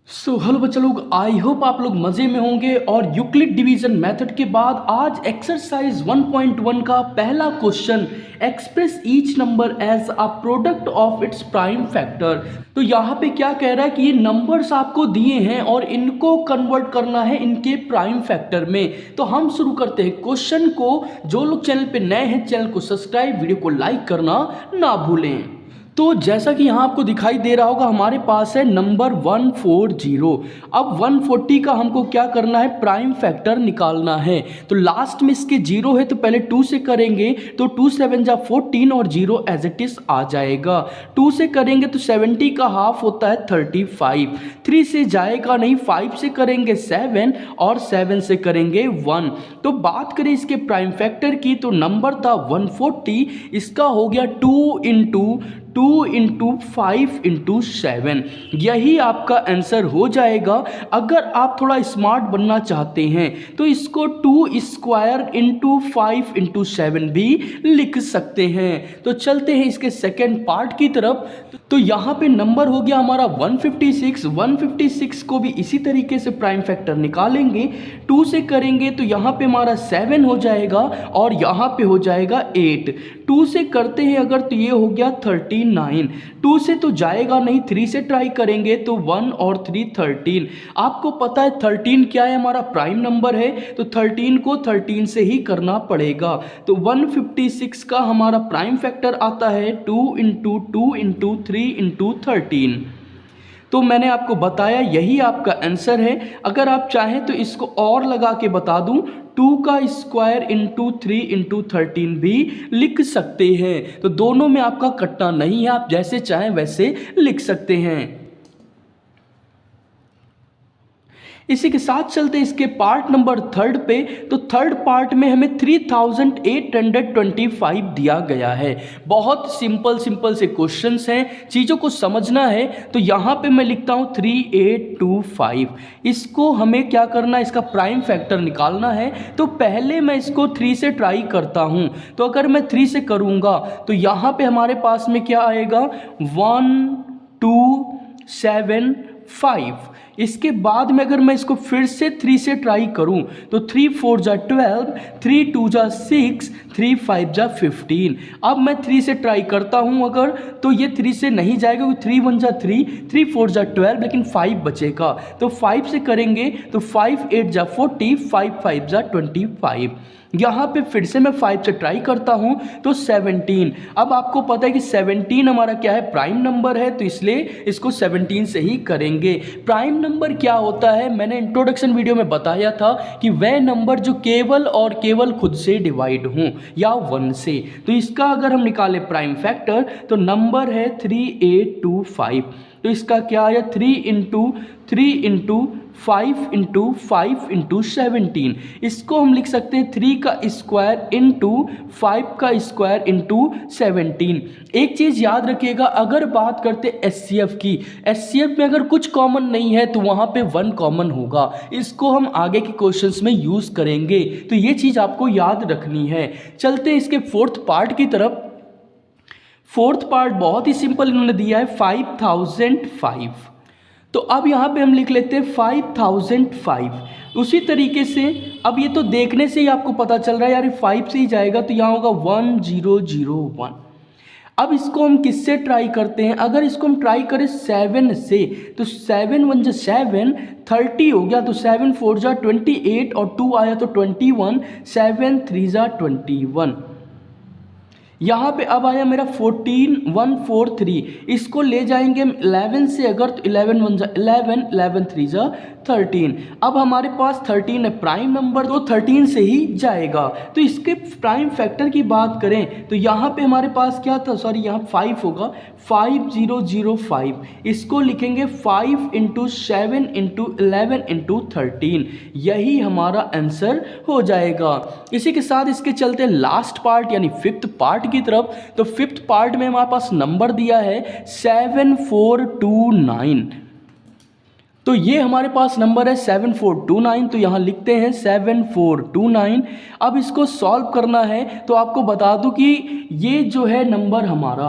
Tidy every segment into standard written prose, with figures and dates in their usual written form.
Hello बच्चा लोग, I hope आप लोग मज़े में होंगे। और यूक्लिड डिवीजन मेथड के बाद आज एक्सरसाइज 1.1 का पहला question, express each number as a product of its prime factor. तो यहाँ पे क्या कह रहा है कि ये नंबर्स आपको दिए हैं और इनको कन्वर्ट करना है इनके प्राइम फैक्टर में। तो हम शुरू करते हैं क्वेश्चन को। जो लोग चैनल पे नए हैं चैनल को सब्सक्राइब, वीडियो को लाइक करना ना भूलें। तो जैसा कि यहाँ आपको दिखाई दे रहा होगा, हमारे पास है नंबर 140। अब 140 का हमको क्या करना है, प्राइम फैक्टर निकालना है। तो लास्ट में इसके 0 है तो पहले 2 से करेंगे तो 2 7 जा 14 और 0 एज इट इज आ जाएगा। 2 से करेंगे तो 70 का हाफ होता है 35। 3 से जाएगा नहीं, 5 से करेंगे 7 और 7 से करेंगे 1। तो बात करें इसके प्राइम फैक्टर की तो नंबर था 140, इसका हो गया 2 इंटू 5 इंटू 7। यही आपका आंसर हो जाएगा। अगर आप थोड़ा स्मार्ट बनना चाहते हैं तो इसको 2 स्क्वायर इंटू 5 इंटू 7 भी लिख सकते हैं। तो चलते हैं इसके सेकेंड पार्ट की तरफ। तो यहाँ पे नंबर हो गया हमारा 156। 156 को भी इसी तरीके से प्राइम फैक्टर निकालेंगे। 2 से करेंगे तो यहाँ पे हमारा 7 हो जाएगा और यहाँ पे हो जाएगा 8। 2 से करते हैं अगर तो ये हो गया 39। 2 से तो जाएगा नहीं, 3 से ट्राई करेंगे तो 1 और 3 13। आपको पता है 13 क्या है, हमारा प्राइम नंबर है। तो 13 को 13 से ही करना पड़ेगा। तो 156 का हमारा प्राइम फैक्टर आता है 2 इंटू 2 इंटू 3 इंटू 13। तो मैंने आपको बताया यही आपका आंसर है। अगर आप चाहें तो इसको और लगा के बता दूं, 2 का स्क्वायर इंटू 3 इंटू 13 भी लिख सकते हैं। तो दोनों में आपका कटना नहीं है, आप जैसे चाहें वैसे लिख सकते हैं। इसी के साथ चलते इसके पार्ट नंबर 3 पे। तो थर्ड पार्ट में हमें 3825 दिया गया है। बहुत सिंपल से क्वेश्चंस हैं, चीज़ों को समझना है। तो यहाँ पे मैं लिखता हूँ 3825। इसको हमें क्या करना है, इसका प्राइम फैक्टर निकालना है। तो पहले मैं इसको 3 से ट्राई करता हूँ। तो अगर मैं 3 से करूँगा तो यहाँ पे हमारे पास में क्या आएगा, 1 2 7 5। इसके बाद में अगर मैं इसको फिर से 3 से ट्राई करूं तो 3 4 जा 12, 3 2 जा 6, 3 5 जा 15। अब मैं 3 से ट्राई करता हूं अगर, तो ये 3 से नहीं जाएगा क्योंकि 3 1 जा 3, 3 4 जा 12, लेकिन 5 बचेगा। तो 5 से करेंगे तो 5 8 जा 40, 5 5 जा 25। यहाँ पे फिर से मैं 5 से ट्राई करता हूँ तो 17। अब आपको पता है कि 17 हमारा क्या है, प्राइम नंबर है। तो इसलिए इसको 17 से ही करेंगे। प्राइम नंबर क्या होता है, मैंने इंट्रोडक्शन वीडियो में बताया था कि वह नंबर जो केवल और केवल खुद से डिवाइड हों या 1 से। तो इसका अगर हम निकालें प्राइम फैक्टर तो नंबर है 3825। तो इसका क्या है, 3 इंटू 5 इंटू 17। इसको हम लिख सकते हैं 3 का स्क्वायर इंटू 5 का स्क्वायर इंटू 17। एक चीज़ याद रखिएगा, अगर बात करते एचसीएफ की, एचसीएफ में अगर कुछ कॉमन नहीं है तो वहाँ पे 1 कॉमन होगा। इसको हम आगे के क्वेश्चंस में यूज़ करेंगे। तो ये चीज़ आपको याद रखनी है। चलते हैं इसके फोर्थ पार्ट की तरफ। फोर्थ पार्ट बहुत ही सिंपल इन्होंने दिया है, 5005। तो अब यहाँ पे हम लिख लेते हैं 5005। उसी तरीके से अब ये तो देखने से ही आपको पता चल रहा है यार ये 5 से ही जाएगा, तो यहाँ होगा 1001। अब इसको हम किससे ट्राई करते हैं, अगर इसको हम ट्राई करें 7 से तो 7 1 जा 7, 30 हो गया। तो 7 4 जा 28 और 2 आया तो 21, 7 3 जा 21। यहाँ पे अब आया मेरा 14143। इसको ले जाएंगे हम 11 से अगर, तो 11 1 जा 11, 11 3 जा 13। अब हमारे पास 13 है प्राइम नंबर, तो 13 से ही जाएगा। तो इसके प्राइम फैक्टर की बात करें तो यहाँ पे हमारे पास क्या था, सॉरी यहाँ 5 होगा, 5005। इसको लिखेंगे 5 इंटू 7 इंटू 11 इंटू 13। यही हमारा आंसर हो जाएगा। इसी के साथ इसके चलते लास्ट पार्ट यानी फिफ्थ पार्ट की तरफ। तो फिफ्थ पार्ट में हमारे पास नंबर दिया है 7429। तो ये हमारे पास नंबर है 7429। तो यहाँ लिखते हैं 7429। अब इसको सॉल्व करना है तो आपको बता दूं कि ये जो है नंबर हमारा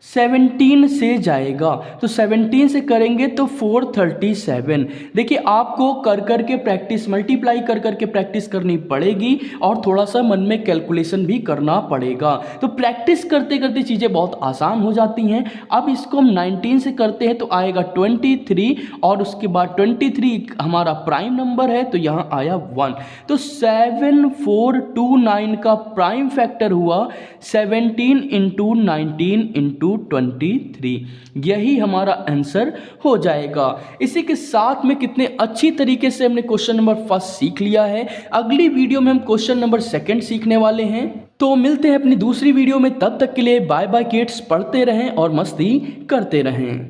17 से जाएगा, तो 17 से करेंगे तो 437। देखिए आपको कर कर के प्रैक्टिस, मल्टीप्लाई कर कर के प्रैक्टिस करनी पड़ेगी और थोड़ा सा मन में कैलकुलेशन भी करना पड़ेगा। तो प्रैक्टिस करते करते चीज़ें बहुत आसान हो जाती हैं। अब इसको हम 19 से करते हैं तो आएगा 23 और उसके बाद 23 हमारा प्राइम नंबर है तो यहाँ आया 1। तो 7429 का प्राइम फैक्टर हुआ 17 इंटू 19 इंटू 23। यही हमारा आंसर हो जाएगा। इसी के साथ में कितने अच्छी तरीके से हमने क्वेश्चन नंबर फर्स्ट सीख लिया है। अगली वीडियो में हम क्वेश्चन नंबर सेकंड सीखने वाले हैं। तो मिलते हैं अपनी दूसरी वीडियो में, तब तक के लिए बाय बाय किड्स। पढ़ते रहें और मस्ती करते रहें।